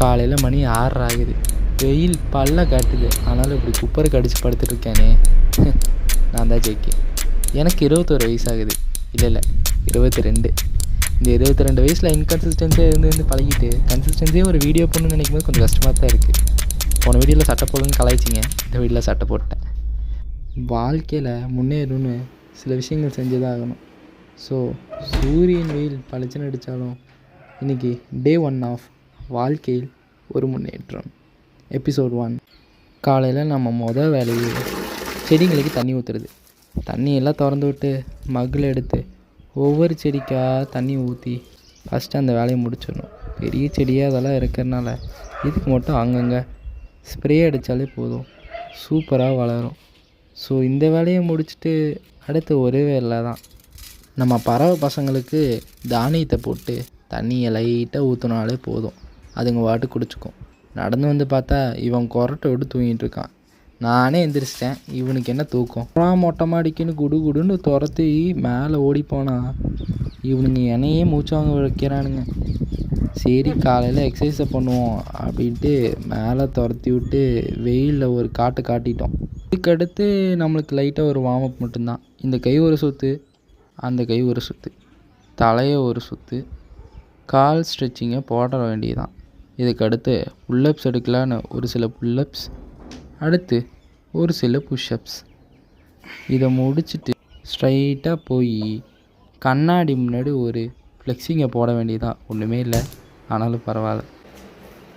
காலையில் மணி 6:30 ஆகுது. வெயில் பல்ல காட்டுது. ஆனாலும் இப்படி குப்பருக்கு அடித்து படுத்துட்ருக்கேனே. நான் தான் ஜெயிக்கேன். எனக்கு 21 வயசு ஆகுது. இல்லை 22. இந்த 22 வயசில் இன்கன்சிஸ்டன்ஸியாக இருந்து பழகிட்டு கன்சிஸ்டன்ஸியாக ஒரு வீடியோ போடணும்னு நினைக்கும் போது கொஞ்சம் கஷ்டமாக தான் இருக்குது. போன வீடியோவில் சட்டை போடணுன்னு கலாய்ச்சிங்க. இந்த வீடியோவில் சட்டை போட்டேன். வாழ்க்கையில் முன்னேறணும்னு சில விஷயங்கள் செஞ்சு தான் ஆகணும். ஸோ சூரியன் வெயில் பளிச்சுன்னு அடித்தாலும் இன்றைக்கி டே 1 ஆஃப் வாழ்க்கையில் ஒரு முன்னேற்றம். எபிசோட் 1. காலையில் நம்ம வேலையை செடிங்களுக்கு தண்ணி ஊற்றுறது. தண்ணியெல்லாம் திறந்து விட்டு மக்கில் எடுத்து ஒவ்வொரு செடிக்காக தண்ணி ஊற்றி ஃபஸ்ட்டு அந்த வேலையை முடிச்சிடணும். பெரிய செடியாக அதெல்லாம் இருக்கிறனால இதுக்கு மட்டும் அங்கங்கே ஸ்ப்ரே அடித்தாலே போதும், சூப்பராக வளரும். ஸோ இந்த வேலையை முடிச்சுட்டு அடுத்து ஒரே வேலை தான். நம்ம பறவை பசங்களுக்கு தானியத்தை போட்டு தண்ணியை லைட்டாக ஊற்றினாலே போதும், அதுங்க வாட்டு குடிச்சிக்கும். நடந்து வந்து பார்த்தா இவன் கொரட்டை விட்டு தூங்கிட்டு இருக்கான். நானே எந்திரிச்சிட்டேன். இவனுக்கு என்ன தூக்கம்? மொட்டை மாடிக்குன்னு குடுன்னு துரத்தி மேலே ஓடி போனால் இவனுங்க என்னையே மூச்சு வாங்க வைக்கிறானுங்க. சரி காலையில் எக்ஸசைஸை பண்ணுவோம் அப்படின்ட்டு மேலே துரத்தி விட்டு வெயிலில் ஒரு காட்டிட்டோம். இதுக்கடுத்து நம்மளுக்கு லைட்டாக ஒரு வார்ம் அப் மட்டும்தான். இந்த கை ஒரு சுற்று, அந்த கை ஒரு சுற்று, தலையை ஒரு சுற்று, கால் ஸ்ட்ரெச்சிங்கை போட வேண்டியதுதான். இதுக்கடுத்து புல்லப்ஸ் எடுக்கலான்னு ஒரு சில புல்லப்ஸ், அடுத்து ஒரு சில புஷ்அப்ஸ். இதை முடிச்சுட்டு ஸ்ட்ரைட்டாக போய் கண்ணாடி முன்னாடி ஒரு ஃப்ளெக்ஸிங்கை போட வேண்டியதான். ஒன்றுமே இல்லை, ஆனாலும் பரவாயில்ல.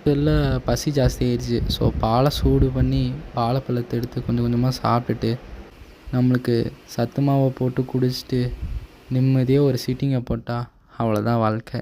இதெல்லாம் பசி ஜாஸ்தி ஆயிடுச்சு. ஸோ பாலை சூடு பண்ணி வாழைப்பழத்தை எடுத்து கொஞ்சம் கொஞ்சமாக சாப்பிட்டுட்டு நம்மளுக்கு சத்து மாவை போட்டு குடிச்சிட்டு நிம்மதியாக ஒரு சிட்டிங்கை போட்டால் அவ்வளோதான் வாழ்க்கை.